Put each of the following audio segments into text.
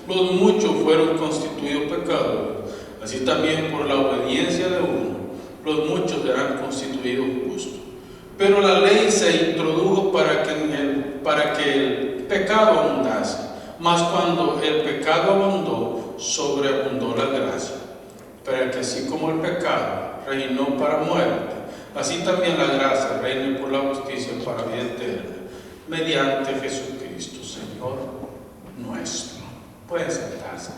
los muchos fueron constituidos pecadores, así también por la obediencia de uno, los muchos serán constituidos justos. Pero la ley se introdujo para que el pecado abundase, mas cuando el pecado abundó, sobreabundó la gracia, para que así como el pecado reinó para muerte, así también la gracia reine por la justicia para vida eterna, mediante Jesucristo, Señor nuestro. Pueden sentarse.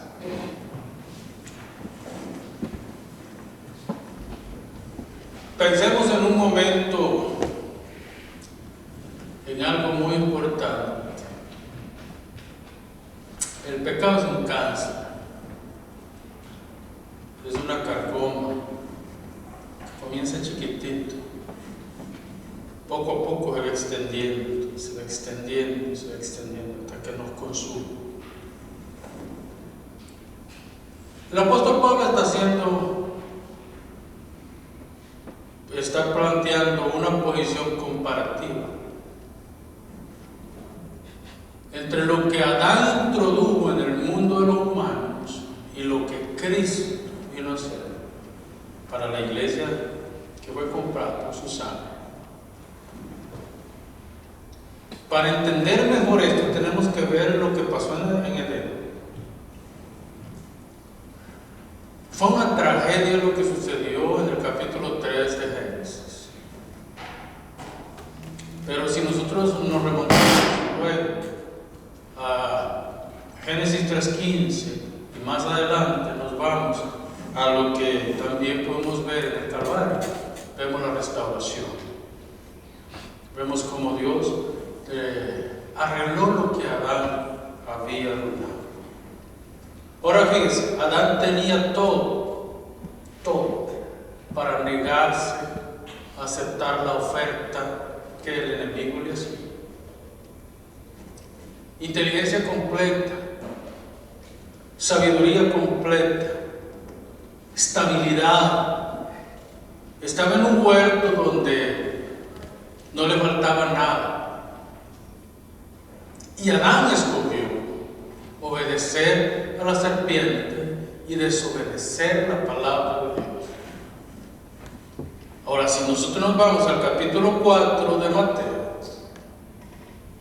Pensemos en un momento en algo muy importante. El pecado es un cáncer, es una carcoma. Comienza chiquitito, poco a poco se va extendiendo, se va extendiendo, se va extendiendo hasta que nos consume. El apóstol Pablo está planteando una posición comparativa entre lo que Adán introdujo en el mundo de los humanos y lo que Cristo vino a hacer para la iglesia que fue comprada por su sangre. Para entender mejor esto tenemos que ver lo que pasó en Edén. Fue una tragedia lo que sucedió en el capítulo 3 de Génesis. Pero si nosotros nos remontamos a Génesis 3:15 y más adelante nos vamos a lo que también podemos ver en el Calvario, vemos la restauración. Vemos cómo Dios arregló lo que Adán había arruinado. Ahora fíjense, Adán tenía todo para negarse a aceptar la oferta que el enemigo le hacía. Inteligencia completa, sabiduría completa, estabilidad. Estaba en un huerto donde no le faltaba nada. Y Adán escogió obedecer a la serpiente y desobedecer la palabra de Dios. Ahora, si nosotros nos vamos al capítulo 4 de Mateo,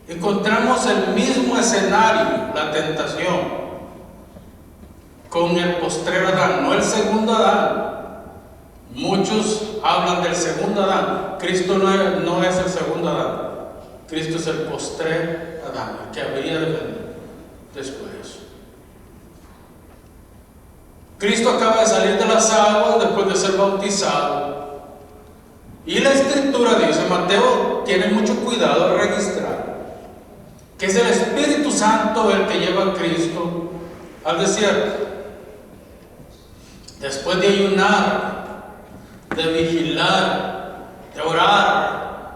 encontramos el mismo escenario, la tentación, con el postrer Adán, no el segundo Adán. Muchos hablan del segundo Adán. Cristo no es el segundo Adán. Cristo es el postrer Adán, el que habría de venir después. Cristo acaba de salir de las aguas después de ser bautizado. Y la Escritura dice, Mateo tiene mucho cuidado al registrar, que es el Espíritu Santo el que lleva a Cristo al desierto. Después de ayunar, de vigilar, de orar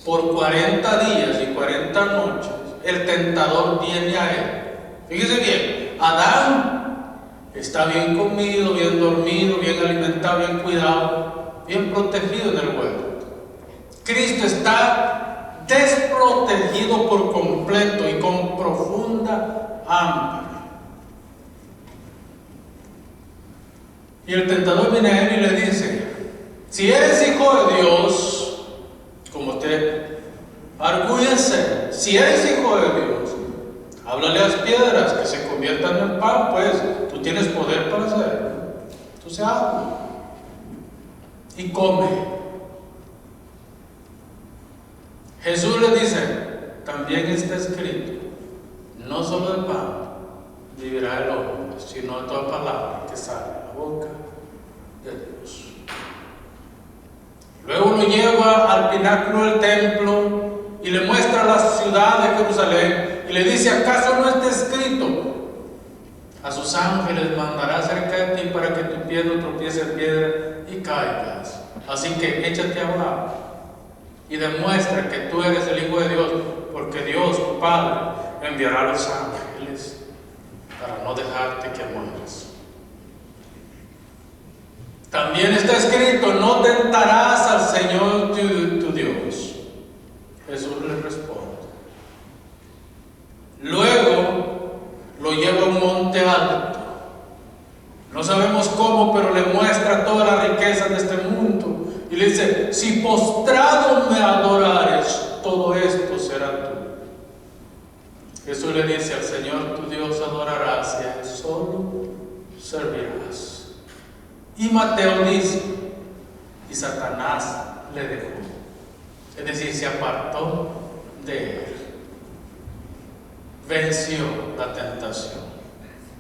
por 40 días y 40 noches, el tentador viene a él. Fíjese bien, Adán está bien comido, bien dormido, bien alimentado, bien cuidado, bien protegido en el huerto. Cristo está desprotegido por completo y con profunda hambre. Y el tentador viene a él y le dice, si eres hijo de Dios, como usted argüyese, si eres hijo de Dios, háblale a las piedras que se conviertan en pan, pues tú tienes poder para hacerlo. Entonces habla y come. Jesús le dice, también está escrito, no solo de pan vivirá el hombre, sino de toda palabra que sale de la boca de Dios. Luego lo lleva al pináculo del templo y le muestra la ciudad de Jerusalén y le dice, ¿acaso no está escrito? A sus ángeles mandará cerca de ti para que tu pie no tropiece en piedra y caigas. Así que échate abajo y demuestra que tú eres el Hijo de Dios, porque Dios, tu Padre, enviará a los ángeles para no dejarte que mueras. También está escrito, no tentarás al Señor tu Dios. Jesús le responde. Luego alto. No sabemos cómo, pero le muestra todas las riquezas de este mundo. Y le dice, si postrado me adorares, todo esto será tú. Jesús le dice, al Señor tu Dios adorarás y a Él solo servirás. Y Mateo dice, y Satanás le dejó. Es decir, se apartó de él. Venció la tentación.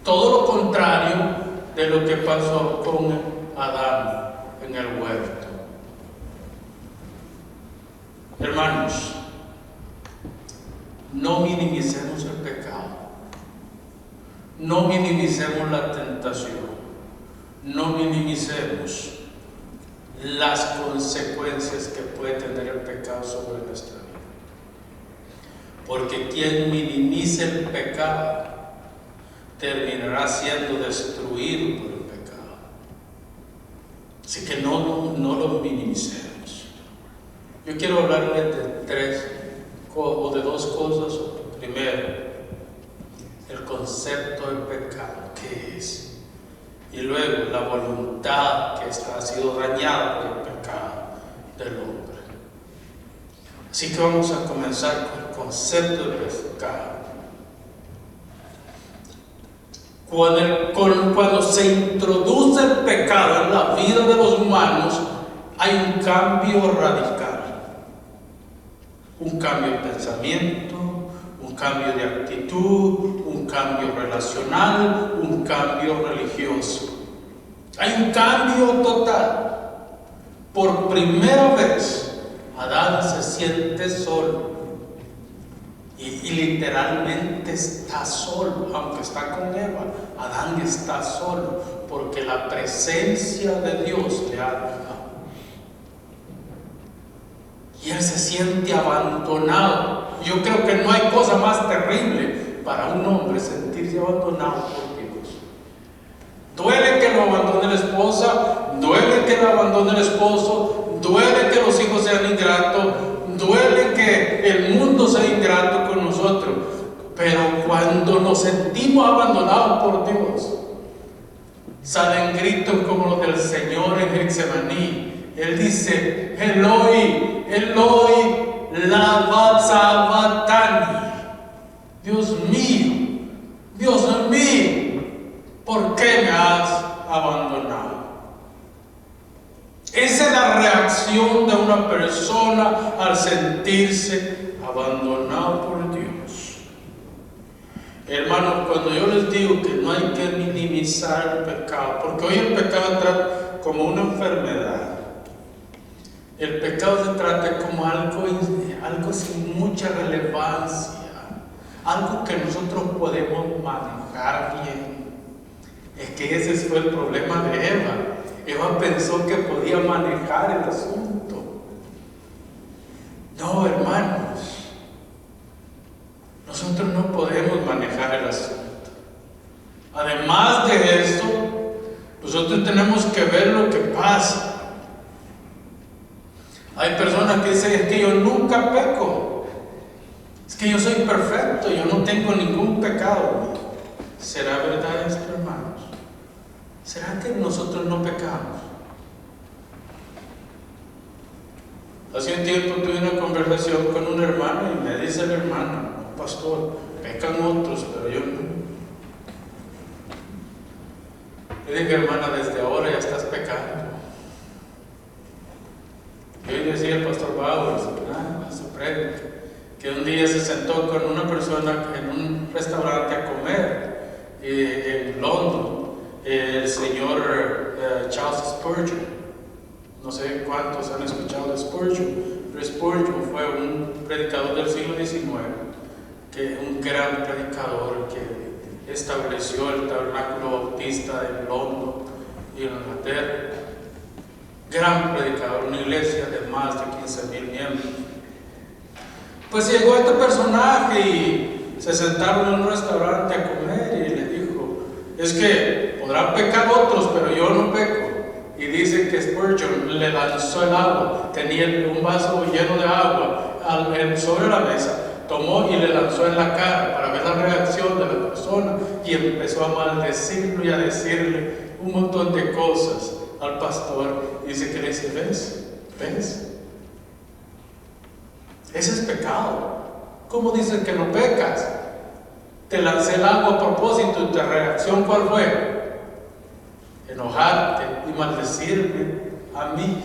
Todo lo contrario de lo que pasó con Adán en el huerto. Hermanos, no minimicemos el pecado. No minimicemos la tentación. No minimicemos las consecuencias que puede tener el pecado sobre nuestra vida. Porque quien minimice el pecado terminará siendo destruido por el pecado. Así que no lo minimicemos. Yo quiero hablarles de dos cosas. Primero, el concepto del pecado, ¿qué es? Y luego la voluntad que ha sido dañada por el pecado del hombre. Así que vamos a comenzar con el concepto del pecado. Cuando se introduce el pecado en la vida de los humanos, hay un cambio radical. Un cambio de pensamiento, un cambio de actitud, un cambio relacional, un cambio religioso. Hay un cambio total. Por primera vez, Adán se siente solo. Y literalmente está solo, aunque está con Eva. Adán está solo, porque la presencia de Dios le ha dejado. Y él se siente abandonado. Yo creo que no hay cosa más terrible para un hombre sentirse abandonado por Dios. Duele que lo abandone la esposa, duele que lo abandone el esposo, duele que los hijos sean ingratos, duele que el mundo sea ingrato con nosotros. Pero cuando nos sentimos abandonados por Dios, salen gritos como los del Señor en Getsemaní. Él dice, Eloi, Eloi, lama sabachthani. Dios mío, ¿por qué me has abandonado? Esa es la reacción de una persona al sentirse abandonado por Dios. Hermanos, cuando yo les digo que no hay que minimizar el pecado, porque hoy el pecado trata como una enfermedad. El pecado se trata como algo sin mucha relevancia, algo que nosotros podemos manejar bien. Es que ese fue el problema de Eva. Eva pensó que podía manejar el asunto. No, hermanos, nosotros no podemos manejar el asunto. Además de eso, nosotros tenemos que ver lo que pasa. Hay personas que dicen, es que yo nunca peco, es que yo soy perfecto, yo no tengo ningún pecado. ¿Será verdad esto, hermanos? ¿Será que nosotros no pecamos? Hace un tiempo tuve una conversación con un hermano y me dice el hermano, pastor, pecan otros, pero yo no. Le dije, hermana, desde ahora ya estás pecando. Y hoy decía el pastor Bowers, que un día se sentó con una persona en un restaurante a comer en London, el señor Charles Spurgeon. No sé cuántos han escuchado de Spurgeon, pero Spurgeon fue un predicador del siglo XIX, un gran predicador que estableció el tabernáculo bautista en London y en Inglaterra. Gran predicador, una iglesia de más de 15,000 miembros. Pues llegó este personaje y se sentaron en un restaurante a comer y le dijo, es que podrán pecar otros, pero yo no peco. Y dice que Spurgeon le lanzó el agua, tenía un vaso lleno de agua sobre la mesa, tomó y le lanzó en la cara para ver la reacción de la persona, y y empezó a maldecirlo y a decirle un montón de cosas al pastor. Dice que le dice: ¿ves? Ese es pecado. ¿Cómo dices que no pecas? Te lancé el agua a propósito y tu reacción, ¿cuál fue? Enojarte y maldecirme a mí.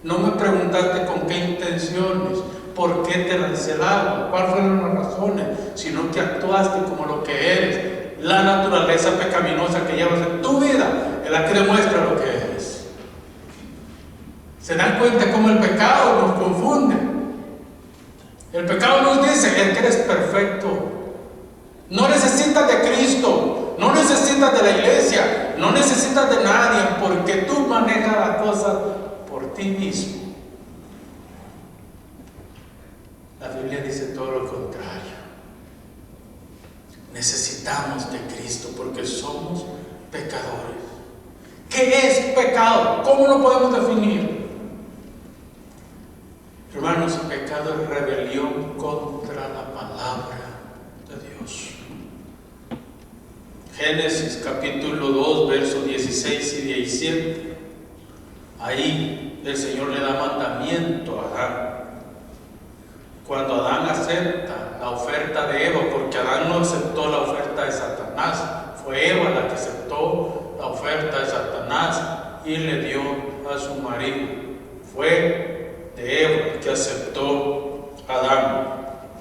No me preguntaste con qué intenciones, por qué te lancé el agua, cuáles fueron las razones, sino que actuaste como lo que eres. La naturaleza pecaminosa que llevas en tu vida es la que demuestra lo que eres. ¿Se dan cuenta cómo el pecado nos confunde? El pecado nos dice que eres perfecto. No necesitas de Cristo, no necesitas de la iglesia, no necesitas de nadie, porque tú manejas las cosas por ti mismo. La Biblia dice todo lo contrario. Necesitamos de Cristo porque somos pecadores. ¿Qué es pecado? ¿Cómo lo podemos definir? Hermanos, pecado es rebelión contra la palabra de Dios. Génesis capítulo 2, versos 16 y 17. Ahí el Señor le da mandamiento a Adán. Cuando Adán acepta la oferta de Eva, porque Adán no aceptó la oferta de Satanás, fue Eva la que aceptó la oferta de Satanás y le dio a su marido. Fue de Eva el que aceptó a Adán.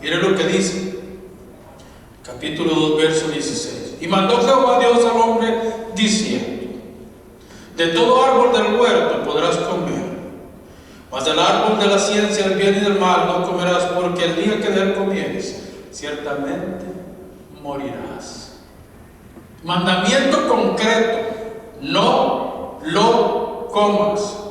Mire lo que dice, capítulo 2, verso 16. Y mandó Jehová Dios al hombre diciendo: de todo árbol del huerto podrás comer, mas del árbol de la ciencia del bien y del mal no comerás, porque el día que de él comieres, ciertamente morirás. Mandamiento concreto: no lo comas.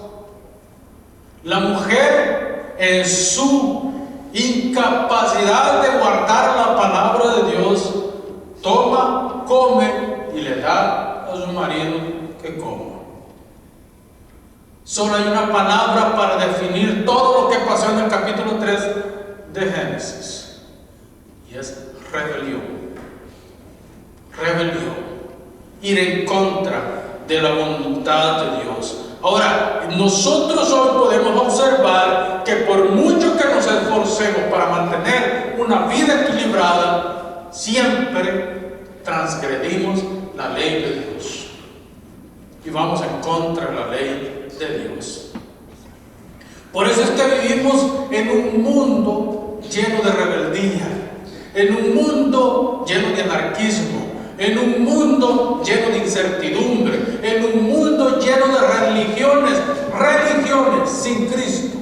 La mujer, en su incapacidad de guardar la palabra de Dios, toma, come y le da a su marido que coma. Solo hay una palabra para definir todo lo que pasó en el capítulo 3 de Génesis, y es rebelión. Rebelión. Ir en contra de la voluntad de Dios. Ahora, nosotros hoy podemos observar que por mucho que nos esforcemos para mantener una vida equilibrada, siempre transgredimos la ley de Dios y vamos en contra de la ley de Dios. Por eso es que vivimos en un mundo lleno de rebeldía, en un mundo lleno de anarquismo, en un mundo lleno de incertidumbre, en un mundo lleno de religiones sin Cristo,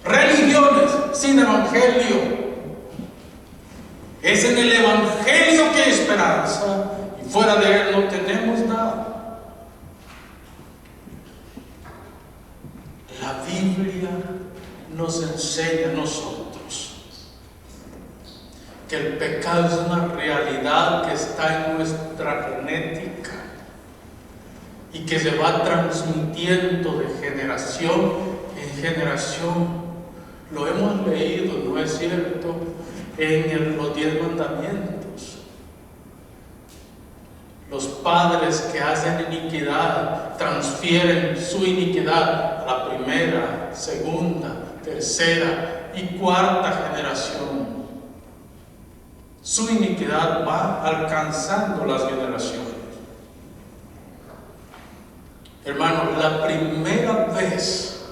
religiones sin evangelio. Es en el evangelio que hay esperanza, y fuera de él no tenemos nada. La Biblia nos enseña a nosotros que el pecado es una realidad que está en nuestra genética y que se va transmitiendo de generación en generación. Lo hemos leído, ¿no es cierto?, en los 10 mandamientos. Los padres que hacen iniquidad transfieren su iniquidad a la primera, segunda, tercera y cuarta generación. Su iniquidad va alcanzando las generaciones. Hermanos, la primera vez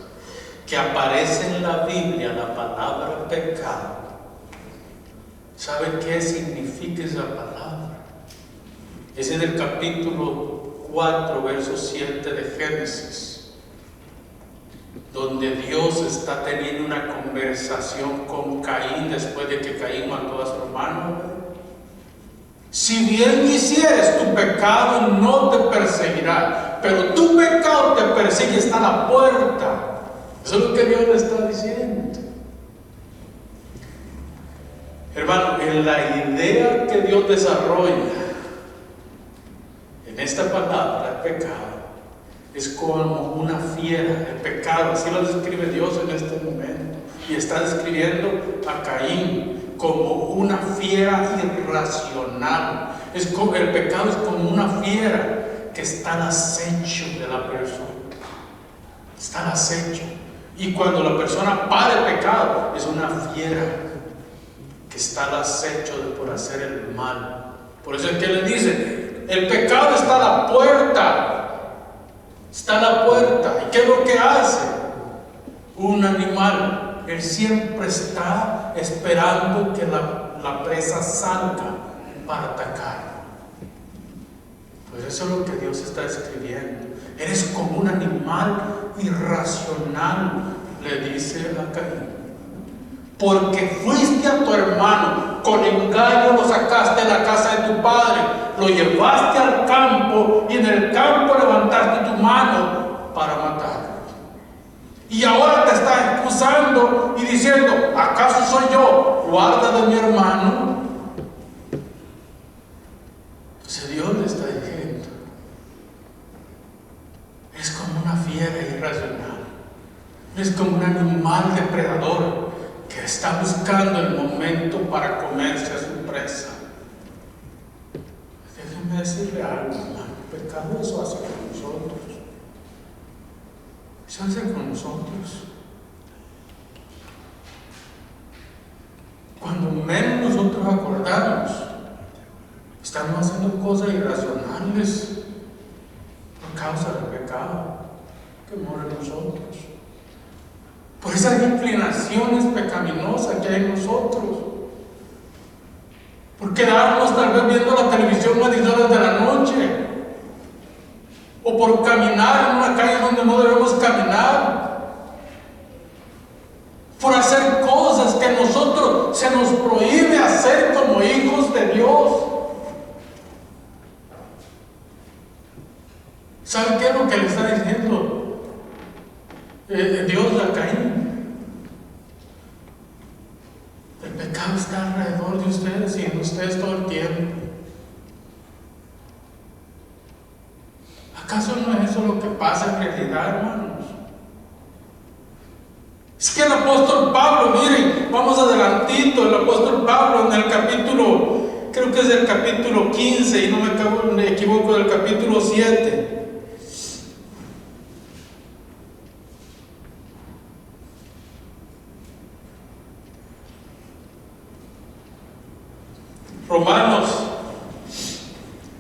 que aparece en la Biblia la palabra pecado, ¿sabe qué significa esa palabra? Es en el capítulo 4, verso 7 de Génesis, donde Dios está teniendo una conversación con Caín después de que Caín mató a su hermano. Si bien hicieres, tu pecado no te perseguirá, pero tu pecado te persigue, está a la puerta. Eso es lo que Dios le está diciendo. Hermano, en la idea que Dios desarrolla en esta palabra, el pecado, es como una fiera, el pecado, así lo describe Dios en este momento. Y está describiendo a Caín, como una fiera irracional. El pecado es como una fiera que está al acecho de la persona. Está al acecho. Y cuando la persona para el pecado, es una fiera que está al acecho por hacer el mal. Por eso es que le dice, el pecado está a la puerta. Está a la puerta. ¿Y qué es lo que hace? Un animal, él siempre está esperando que la presa salga para atacar. Pues eso es lo que Dios está escribiendo. Eres como un animal irracional, le dice a Caín. Porque fuiste a tu hermano, con engaño lo sacaste de la casa de tu padre, lo llevaste al campo y en el campo levantaste tu mano para matarlo. Y ahora te está excusando y diciendo, ¿acaso soy yo, guarda de mi hermano? Entonces Dios le está diciendo, es como una fiera irracional, es como un animal depredador que está buscando el momento para comerse a su presa. Déjenme decirle algo, hermano, el pecado eso hace con nosotros. Eso hace con nosotros. Cuando menos nosotros acordamos, estamos haciendo cosas irracionales por causa del pecado que mora en nosotros. Por esas inclinaciones pecaminosas que hay en nosotros. Por quedarnos tal vez viendo la televisión a 10 horas de la noche. O por caminar en una calle donde no debemos caminar. Por hacer cosas que nosotros se nos prohíbe hacer como hijos de Dios. ¿Sabe qué es lo que le está diciendo Dios a Caín? El pecado está alrededor de ustedes y en ustedes todo el tiempo. ¿Acaso no es eso lo que pasa en realidad, hermanos? Es que el apóstol Pablo, miren, vamos adelantito, el apóstol Pablo en el capítulo, creo que es el capítulo 15 y no me equivoco, del capítulo 7. Romanos,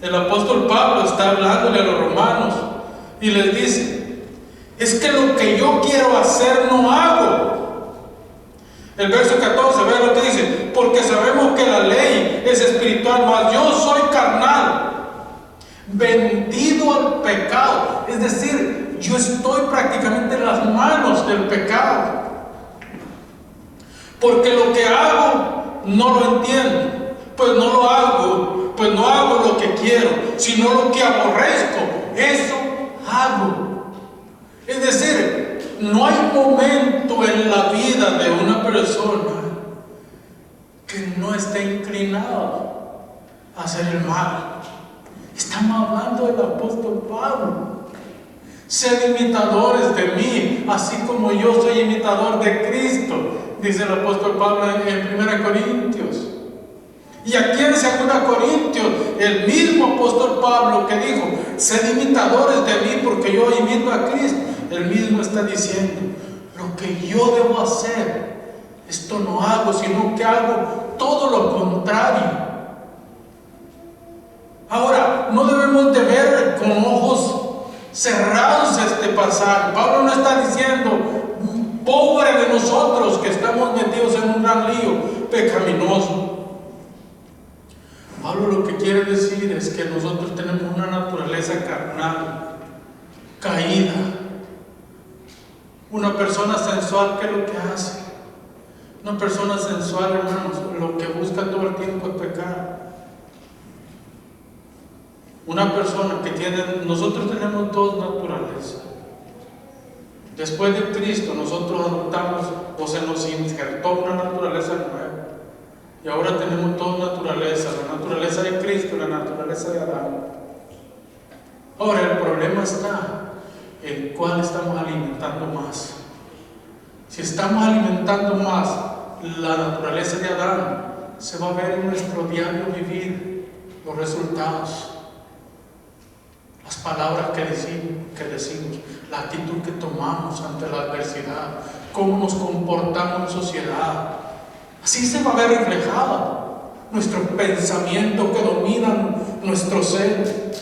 el apóstol Pablo está hablándole a los romanos y les dice, es que lo que yo quiero hacer no hago. El verso 14, vean lo que dice, porque sabemos que la ley es espiritual, mas yo soy carnal, vendido al pecado. Es decir, yo estoy prácticamente en las manos del pecado. Porque lo que hago no lo entiendo. Pues no lo hago, pues no hago lo que quiero, sino lo que aborrezco, eso hago. Es decir, no hay momento en la vida de una persona que no esté inclinado a hacer el mal. Estamos hablando del apóstol Pablo. Sed imitadores de mí, así como yo soy imitador de Cristo, dice el apóstol Pablo en 1 Corintios. Y aquí en 2 Corintios, el mismo apóstol Pablo que dijo, sed imitadores de mí porque yo imito a Cristo, el mismo está diciendo, lo que yo debo hacer, esto no hago, sino que hago todo lo contrario. Ahora, no debemos de ver con ojos cerrados este pasaje. Pablo no está diciendo, pobre de nosotros que estamos metidos en un gran lío pecaminoso. Pablo lo que quiere decir es que nosotros tenemos una naturaleza carnal, caída. Una persona sensual, ¿qué es lo que hace? Una persona sensual, hermanos, lo que busca todo el tiempo es pecar. Una persona que nosotros tenemos dos naturalezas. Después de Cristo, nosotros adoptamos o se nos injertó una naturaleza nueva. Y ahora tenemos dos naturalezas, la naturaleza de Cristo y la naturaleza de Adán. Ahora el problema está en cuál estamos alimentando más. Si estamos alimentando más la naturaleza de Adán, se va a ver en nuestro diario vivir, los resultados, las palabras que decimos, la actitud que tomamos ante la adversidad, cómo nos comportamos en sociedad. Así se va a ver reflejado nuestros pensamientos que dominan nuestro ser,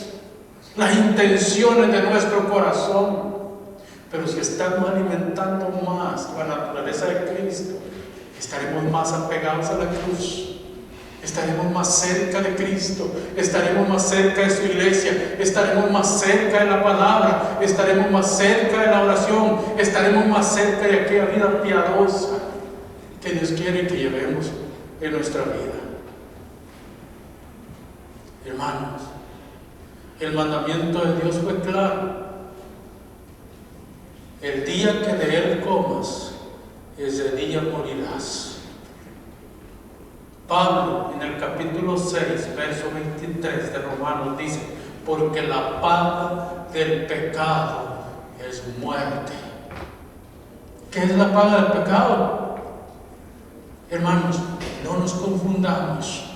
las intenciones de nuestro corazón. Pero si estamos alimentando más la naturaleza de Cristo, estaremos más apegados a la cruz, estaremos más cerca de Cristo, estaremos más cerca de su iglesia, estaremos más cerca de la palabra, estaremos más cerca de la oración, estaremos más cerca de aquella vida piadosa que Dios quiere que llevemos en nuestra vida. Hermanos, el mandamiento de Dios fue claro. El día que de él comas, ese día morirás. Pablo en el capítulo 6, verso 23 de Romanos dice: porque la paga del pecado es muerte. ¿Qué es la paga del pecado? Hermanos, no nos confundamos.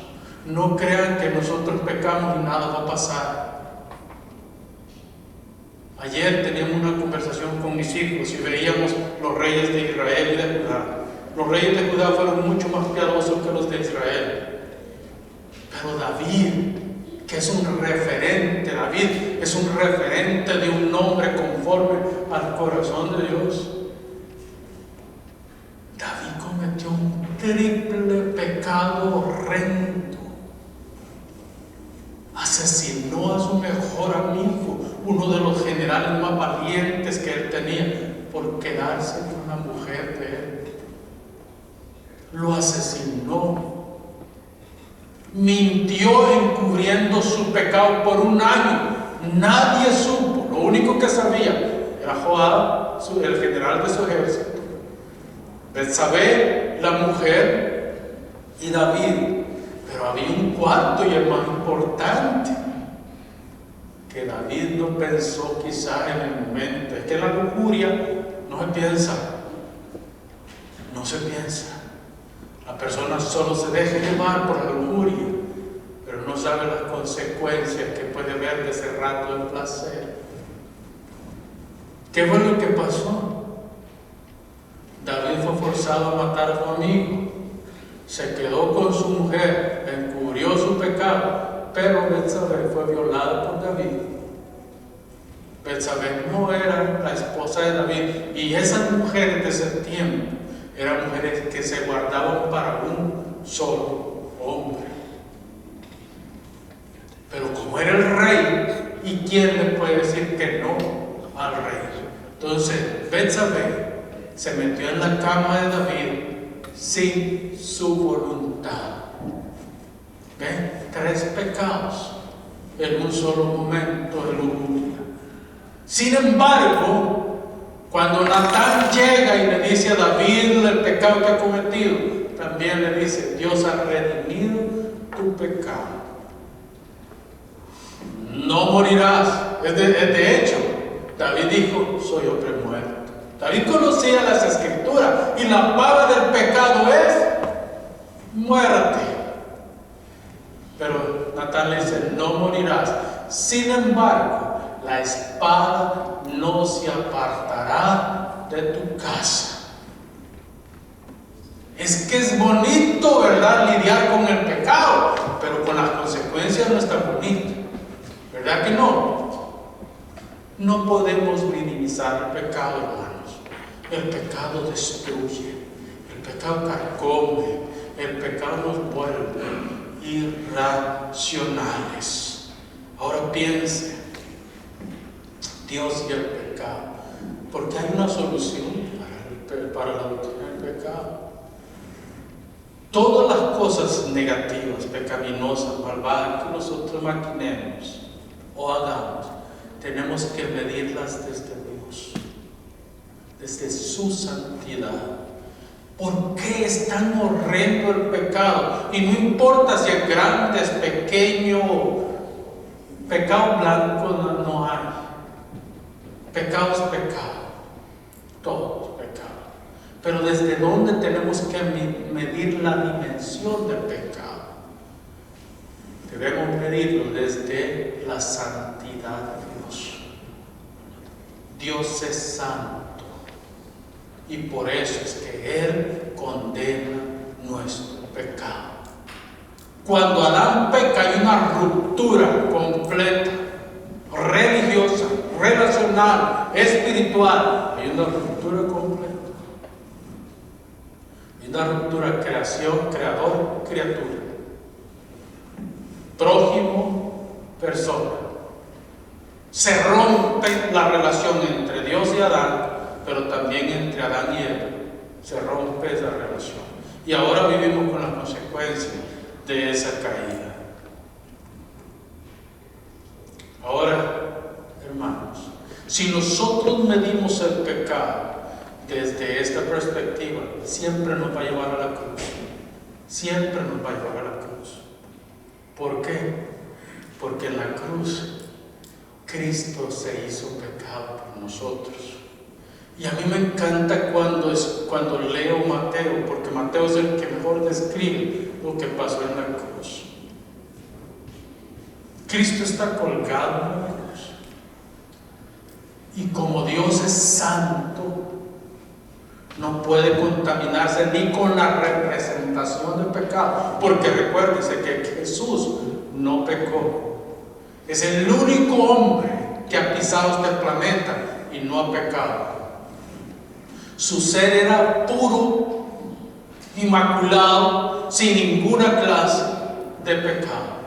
No crean que nosotros pecamos y nada va a pasar. Ayer teníamos una conversación con mis hijos y veíamos los reyes de Israel y de Judá. Los reyes de Judá fueron mucho más piadosos que los de Israel. Pero David, que es un referente, David es un referente de un hombre conforme al corazón de Dios. David cometió un triple pecado horrendo. Asesinó a su mejor amigo, uno de los generales más valientes que él tenía, por quedarse con la mujer de él. Lo asesinó. Mintió encubriendo su pecado por un año. Nadie supo. Lo único que sabía era Joab, el general de su ejército, Betsabé, la mujer, y David. Pero había un cuarto, y el más importante, que David no pensó quizás en el momento. Es que la lujuria no se piensa. No se piensa. La persona solo se deja llevar por la lujuria, pero no sabe las consecuencias que puede ver de ese rato de placer. ¿Qué fue lo que pasó? David fue forzado a matar a su amigo. Se quedó con su mujer, encubrió su pecado, pero Betsabé fue violada por David. Betsabé no era la esposa de David, y esas mujeres de ese tiempo eran mujeres que se guardaban para un solo hombre. Pero como era el rey, ¿y quién le puede decir que no al rey? Entonces Betsabé se metió en la cama de David sin su voluntad. ¿Ven? 3 pecados en un solo momento de lujuria. Sin embargo, cuando Natán llega y le dice a David el pecado que ha cometido, también le dice: Dios ha redimido tu pecado. No morirás. De hecho, David dijo: soy hombre muerto. David conocía las escrituras, y la paga del pecado es muerte. Pero Natán le dice: no morirás. Sin embargo, la espada no se apartará de tu casa. Es que es bonito, ¿verdad?, lidiar con el pecado, pero con las consecuencias no está bonito. ¿Verdad que no? No podemos minimizar el pecado, hermanos. El pecado destruye, el pecado carcome, el pecado nos vuelve irracionales. Ahora piense, Dios y el pecado, porque hay una solución para la doctrina del pecado. Todas las cosas negativas, pecaminosas, malvadas que nosotros maquinemos o hagamos, tenemos que medirlas desde Dios, desde su santidad. ¿Por qué es tan horrendo el pecado? Y no importa si es grande, es pequeño, pecado blanco no hay. Pecado es pecado, todo es pecado. Pero ¿desde dónde tenemos que medir la dimensión del pecado? Debemos medirlo desde la santidad de Dios. Dios es santo y por eso es que Él condena nuestro pecado. Cuando Adán peca hay una ruptura completa, religiosa, relacional, espiritual. Hay una ruptura completa. Hay una ruptura creación, creador, criatura. Prójimo, persona. Se rompe la relación entre Dios y Adán, pero también entre Adán y Eva. Se rompe esa relación. Y ahora vivimos con las consecuencias de esa caída. Ahora, hermanos, si nosotros medimos el pecado desde esta perspectiva, siempre nos va a llevar a la cruz. Siempre nos va a llevar a la cruz. ¿Por qué? Porque en la cruz Cristo se hizo pecado por nosotros. Y a mí me encanta cuando leo Mateo, porque Mateo es el que mejor describe lo que pasó en la cruz. Cristo está colgado en la cruz. Y como Dios es santo, no puede contaminarse ni con la representación del pecado. Porque recuérdese que Jesús no pecó. Es el único hombre que ha pisado este planeta y no ha pecado. Su ser era puro, inmaculado, sin ninguna clase de pecado.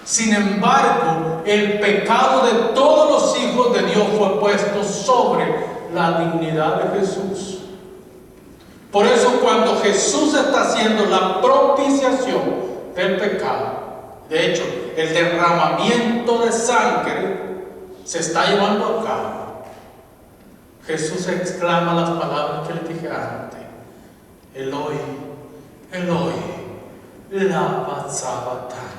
Sin embargo, el pecado de todos los hijos de Dios fue puesto sobre la dignidad de Jesús. Por eso cuando Jesús está haciendo la propiciación del pecado, de hecho, el derramamiento de sangre se está llevando a cabo. Jesús exclama las palabras que le dije antes: Eloi, Eloi, lama sabachthani.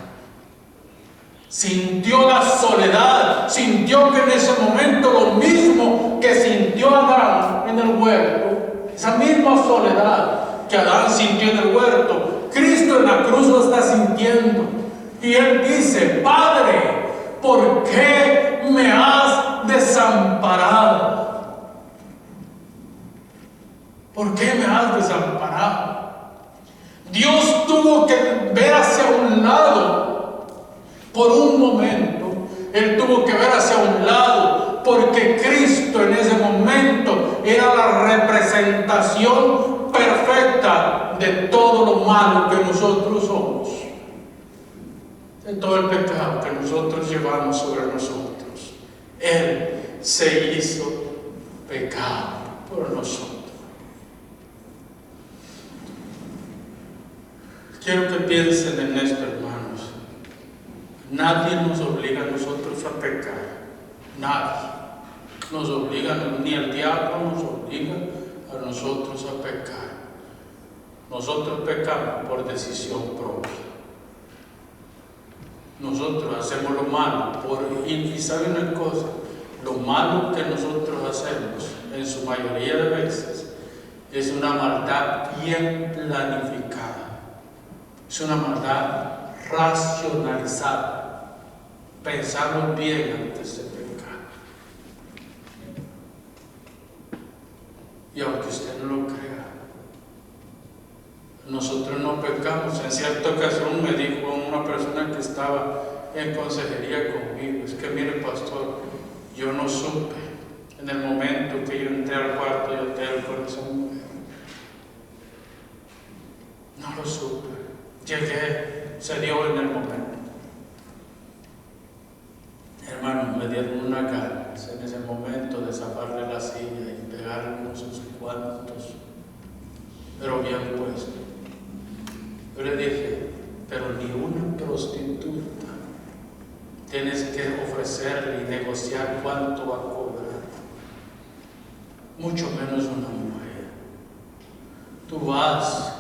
Sintió la soledad, sintió que en ese momento lo mismo que sintió Adán en el huerto, esa misma soledad que Adán sintió en el huerto, Cristo en la cruz lo está sintiendo. Y Él dice: Padre, ¿por qué me has desamparado? ¿Por qué me has desamparado? Dios tuvo que ver hacia un lado por un momento. Él tuvo que ver hacia un lado porque Cristo en ese momento era la representación perfecta de todo lo malo que nosotros somos, de todo el pecado que nosotros llevamos sobre nosotros. Él se hizo pecado por nosotros. Quiero que piensen en esto, hermanos. Nadie nos obliga a nosotros a pecar. Nadie nos obliga, ni el diablo nos obliga a nosotros a pecar. Nosotros pecamos por decisión propia. Nosotros hacemos lo malo y ¿saben una cosa? Lo malo que nosotros hacemos en su mayoría de veces es una maldad bien planificada. Es una maldad racionalizada. Pensamos bien antes de pecar. Y aunque usted no lo crea, nosotros no pecamos. En cierta ocasión me dijo una persona que estaba en consejería conmigo: es que mire, pastor, yo no supe en el momento que yo entré al cuarto de hotel con esa mujer. No lo supe. Llegué, se dio en el momento. Hermanos, me dieron una ganas en ese momento de zafarle la silla y pegarle unos cuantos, pero bien puesto. Yo le dije: pero ni una prostituta tienes que ofrecerle y negociar cuánto va a cobrar, mucho menos una mujer. Tú vas.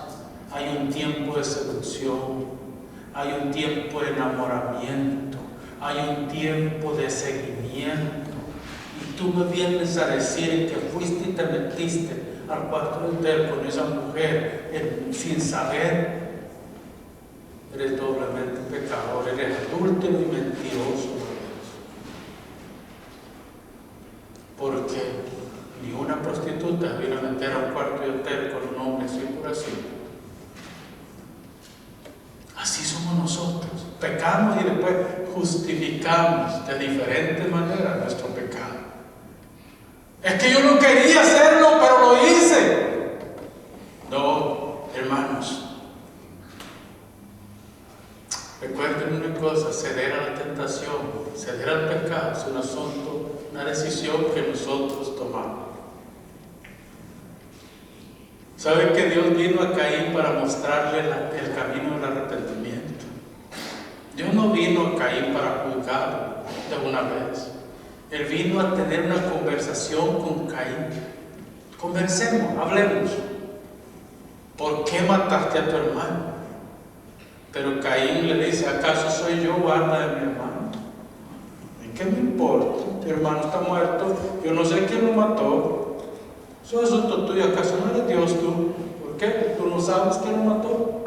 Hay un tiempo de seducción, hay un tiempo de enamoramiento, hay un tiempo de seguimiento. Y tú me vienes a decir que fuiste y te metiste al cuarto de hotel con esa mujer sin saber, eres doblemente pecador, eres adúltero y mentiroso. Porque ni una prostituta viene a meter a un cuarto de hotel con un hombre así por así. Así somos nosotros. Pecamos y después justificamos de diferentes maneras nuestro pecado. Es que yo no quería hacerlo, pero lo hice. No, hermanos. Recuerden una cosa, ceder a la tentación, ceder al pecado es un asunto, una decisión que nosotros tomamos. ¿Saben que Dios vino a Caín para mostrarle el camino del arrepentimiento? Dios no vino a Caín para juzgarlo de una vez. Él vino a tener una conversación con Caín. Conversemos, hablemos. ¿Por qué mataste a tu hermano? Pero Caín le dice, ¿acaso soy yo guarda de mi hermano? ¿Y qué me importa? Mi hermano está muerto, yo no sé quién lo mató. Eso es asunto tuyo, ¿acaso no eres Dios tú? ¿Por qué? ¿Tú no sabes quién lo mató?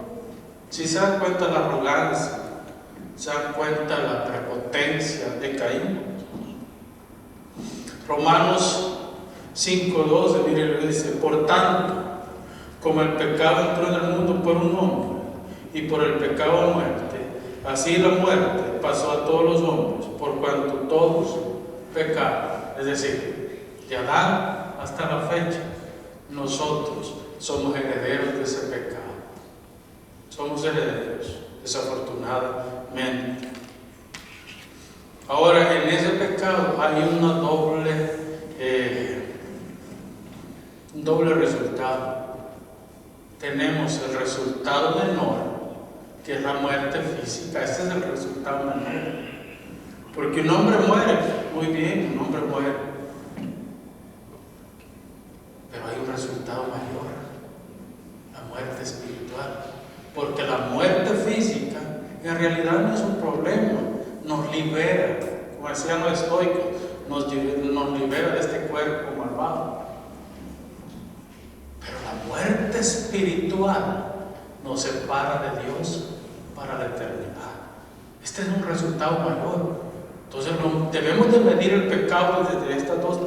Si se dan cuenta la arrogancia, se dan cuenta la prepotencia de Caín. Romanos 5:12, mire lo que dice, por tanto, como el pecado entró en el mundo por un hombre, y por el pecado muerte, así la muerte pasó a todos los hombres, por cuanto todos pecaron. Es decir, de Adán hasta la fecha, nosotros somos herederos de ese pecado. Somos herederos, desafortunadamente. Ahora, en ese pecado hay un doble resultado. Tenemos el resultado menor, que es la muerte física. Este es el resultado menor. Porque un hombre muere, muy bien, un hombre muere. Pero hay un resultado mayor, la muerte espiritual. Porque la muerte física en realidad no es un problema, nos libera, como decían los estoicos, nos libera de este cuerpo malvado. Pero la muerte espiritual nos separa de Dios para la eternidad. Este es un resultado mayor. Entonces debemos de medir el pecado desde estas dos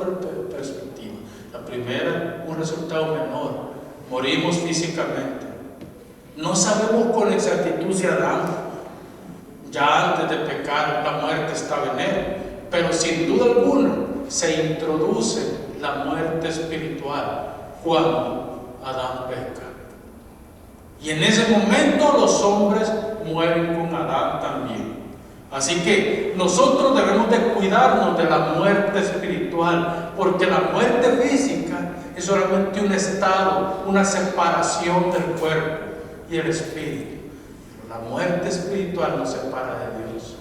perspectivas. La primera, un resultado menor. Morimos físicamente. No sabemos con exactitud si Adán, ya antes de pecar, la muerte estaba en él. Pero sin duda alguna se introduce la muerte espiritual cuando Adán peca. Y en ese momento los hombres mueren con Adán también. Así que nosotros debemos de cuidarnos de la muerte espiritual, porque la muerte física es solamente un estado, una separación del cuerpo y el espíritu. Pero la muerte espiritual nos separa de Dios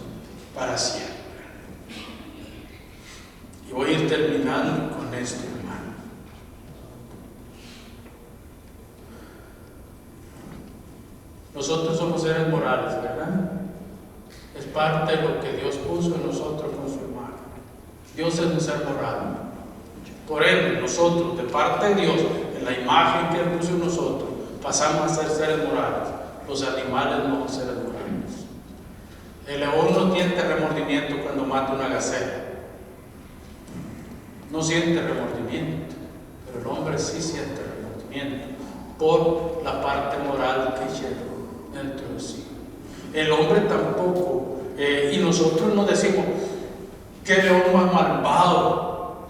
para siempre. Y voy a ir terminando con esto, hermano. Nosotros somos seres morales, ¿verdad? Es parte de lo que Dios puso en nosotros con su imagen. Dios es un ser moral. Por ende, nosotros, de parte de Dios, en la imagen que Él puso en nosotros, pasamos a ser seres morales. Los animales no son seres morales. El león no siente remordimiento cuando mata una gacela. No siente remordimiento, pero el hombre sí siente remordimiento por la parte moral que lleva dentro de sí. El hombre tampoco, y nosotros nos decimos, qué león más malvado,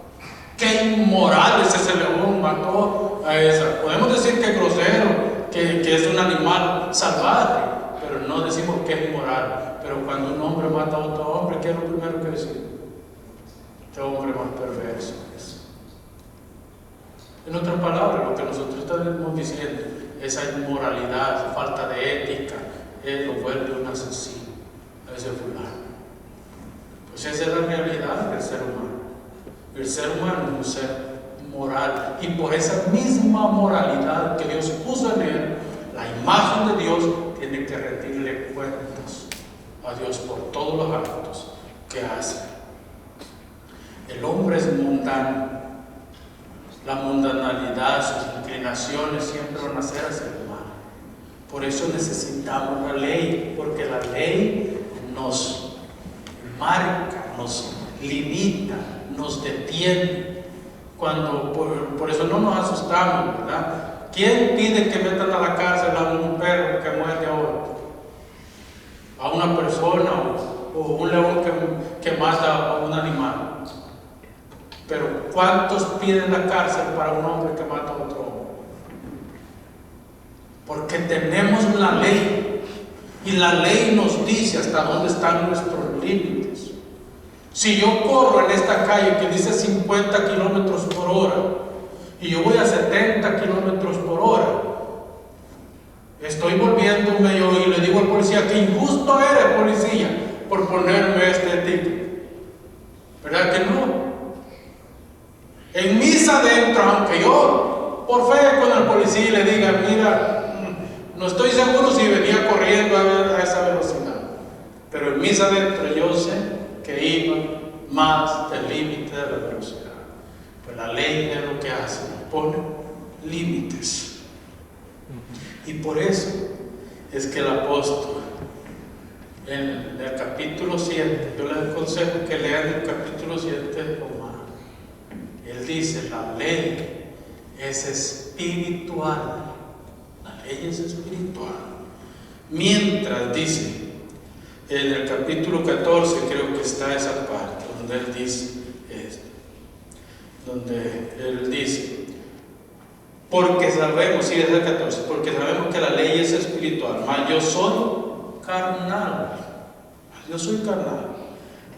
qué inmoral es ese león, mató a esa. Podemos decir que es grosero, que es un animal salvaje, pero no decimos que es inmoral. Pero cuando un hombre mata a otro hombre, ¿qué es lo primero que decimos? Este hombre más perverso es. En otras palabras, lo que nosotros estamos diciendo, esa inmoralidad, esa falta de ética, lo vuelve un asesino a ese fulano. Pues esa es la realidad del ser humano. El ser humano es un ser moral, y por esa misma moralidad que Dios puso en él, la imagen de Dios tiene que rendirle cuentas a Dios por todos los actos que hace. El hombre es mundano. La mundanalidad, sus inclinaciones siempre van a ser hacia el mal. Por eso necesitamos la ley, porque la ley nos marca, nos limita, nos detiene. Por eso no nos asustamos, ¿verdad? ¿Quién pide que metan a la cárcel a un perro que muerde a otro? A una persona o un león que mata a un animal. Pero ¿cuántos piden la cárcel para un hombre que mata a otro hombre? Porque tenemos la ley, y la ley nos dice hasta dónde están nuestros límites. Si yo corro en esta calle que dice 50 kilómetros por hora y yo voy a 70 kilómetros por hora, estoy volviéndome yo y le digo al policía que injusto eres, policía, por ponerme este ticket. ¿Verdad que no? En misa adentro, aunque yo por fe con el policía le diga, mira, no estoy seguro si venía corriendo a esa velocidad, pero en misa adentro yo sé que iba más del límite de la velocidad. Pues la ley es lo que hace, nos pone límites. Y por eso es que el apóstol en el capítulo 7, yo les aconsejo que lean el capítulo 7 de Romano. Él dice, la ley es espiritual. La ley es espiritual. Mientras dice, en el capítulo 14 creo que está esa parte, donde él dice esto. Donde él dice, porque sabemos, sí, es el 14, porque sabemos que la ley es espiritual, mas yo soy carnal. Yo soy carnal,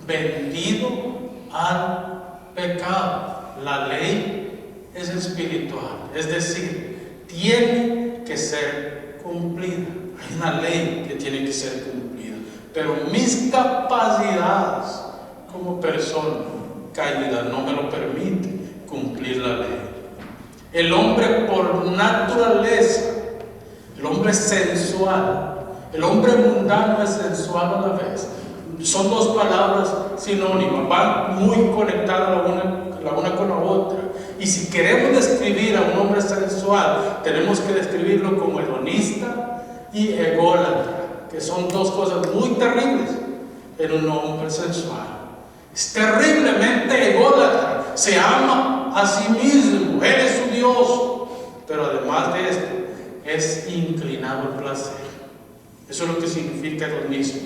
vendido al pecado. La ley es espiritual, es decir, tiene que ser cumplida. Hay una ley que tiene que ser cumplida, pero mis capacidades como persona caída no me lo permiten cumplir la ley. El hombre por naturaleza, el hombre sensual, el hombre mundano es sensual a la vez. Son dos palabras sinónimas, van muy conectadas la una con la otra. Y si queremos describir a un hombre sensual, tenemos que describirlo como hedonista y ególatra, que son dos cosas muy terribles en un hombre sensual. Es terriblemente ególatra, se ama a sí mismo, él es su Dios, pero además de esto, es inclinado al placer. Eso es lo que significa hedonismo,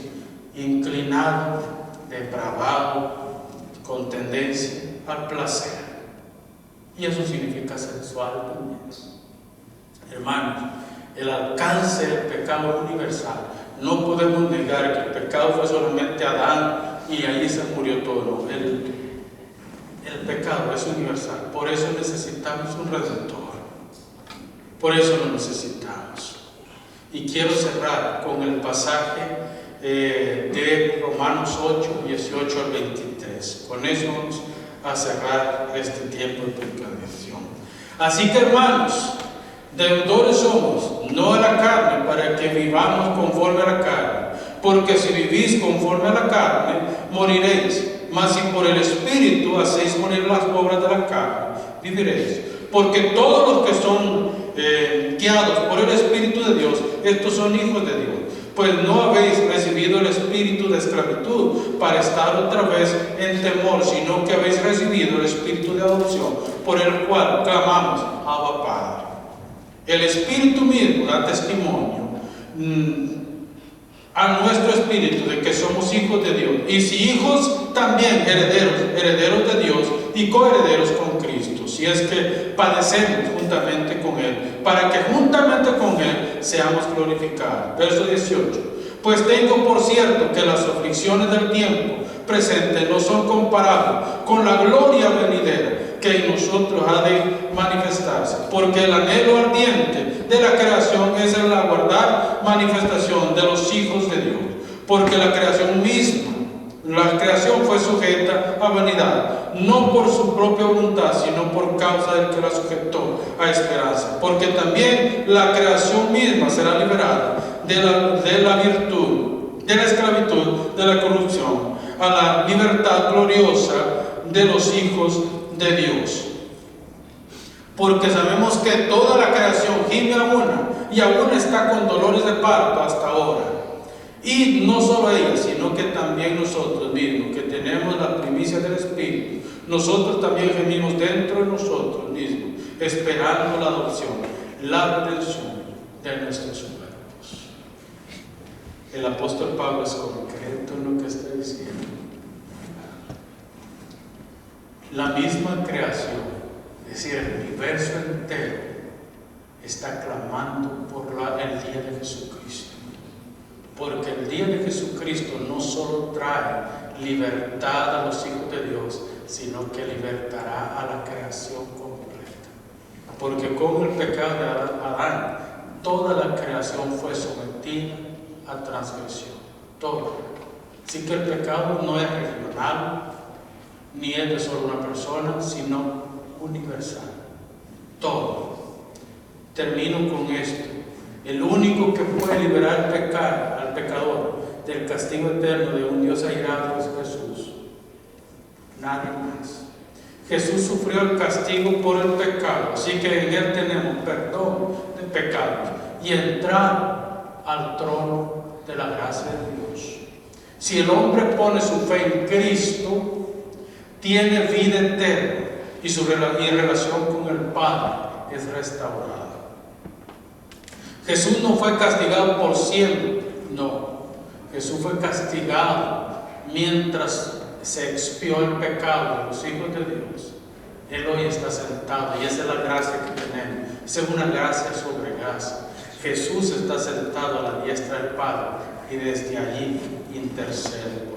inclinado, depravado, con tendencia al placer. Y eso significa sensual también. Hermanos, el alcance del pecado es universal. No podemos negar que el pecado fue solamente Adán y ahí se murió todo. El pecado es universal. Por eso necesitamos un redentor. Por eso lo necesitamos. Y quiero cerrar con el pasaje de Romanos 8, 18 al 23. Con eso vamos a cerrar este tiempo de predicación. Así que, hermanos, deudores somos, no a la carne, para que vivamos conforme a la carne. Porque si vivís conforme a la carne, moriréis. Mas si por el Espíritu hacéis morir las obras de la carne, viviréis. Porque todos los que son guiados por el Espíritu de Dios, estos son hijos de Dios. Pues no habéis recibido el espíritu de esclavitud para estar otra vez en temor, sino que habéis recibido el espíritu de adopción, por el cual clamamos, Abba Padre. El Espíritu mismo da testimonio a nuestro espíritu de que somos hijos de Dios. Y si hijos, también herederos de Dios y coherederos con Cristo, si es que padecemos juntamente con Él, para que juntamente con Él seamos glorificados. Verso 18. Pues tengo por cierto que las aflicciones del tiempo presente no son comparables con la gloria venidera que en nosotros ha de manifestarse, porque el anhelo ardiente de la creación es el aguardar manifestación de los hijos de Dios, porque la creación misma, la creación fue sujeta a vanidad, no por su propia voluntad, sino por causa del que la sujetó a esperanza, porque también la creación misma será liberada de la virtud, de la esclavitud, de la corrupción, a la libertad gloriosa de los hijos de Dios. porque sabemos que toda la creación gime a una y aún está con dolores de parto hasta ahora. Y no solo ella, sino que también nosotros mismos, que tenemos la primicia del Espíritu, nosotros también gemimos dentro de nosotros mismos, esperando la adopción, la redención de nuestros cuerpos. El apóstol Pablo es concreto en lo que está diciendo. La misma creación, es decir, el universo entero, está clamando por el día de Jesucristo. Porque el día de Jesucristo no solo trae libertad a los hijos de Dios, sino que libertará a la creación completa. Porque con el pecado de Adán, toda la creación fue sometida a transgresión. Todo. Así que el pecado no es regional, ni es de solo una persona, sino universal. Todo. Termino con esto. El único que puede liberar al pecador del castigo eterno de un Dios airado es Jesús. Nadie más. Jesús sufrió el castigo por el pecado, así que en Él tenemos perdón de pecados y entrar al trono de la gracia de Dios. Si el hombre pone su fe en Cristo, tiene vida eterna y su relación con el Padre es restaurada. Jesús no fue castigado por siempre, no. Jesús fue castigado mientras se expió el pecado de los hijos de Dios. Él hoy está sentado y esa es la gracia que tenemos. Esa es una gracia sobre gracia. Jesús está sentado a la diestra del Padre y desde allí intercede.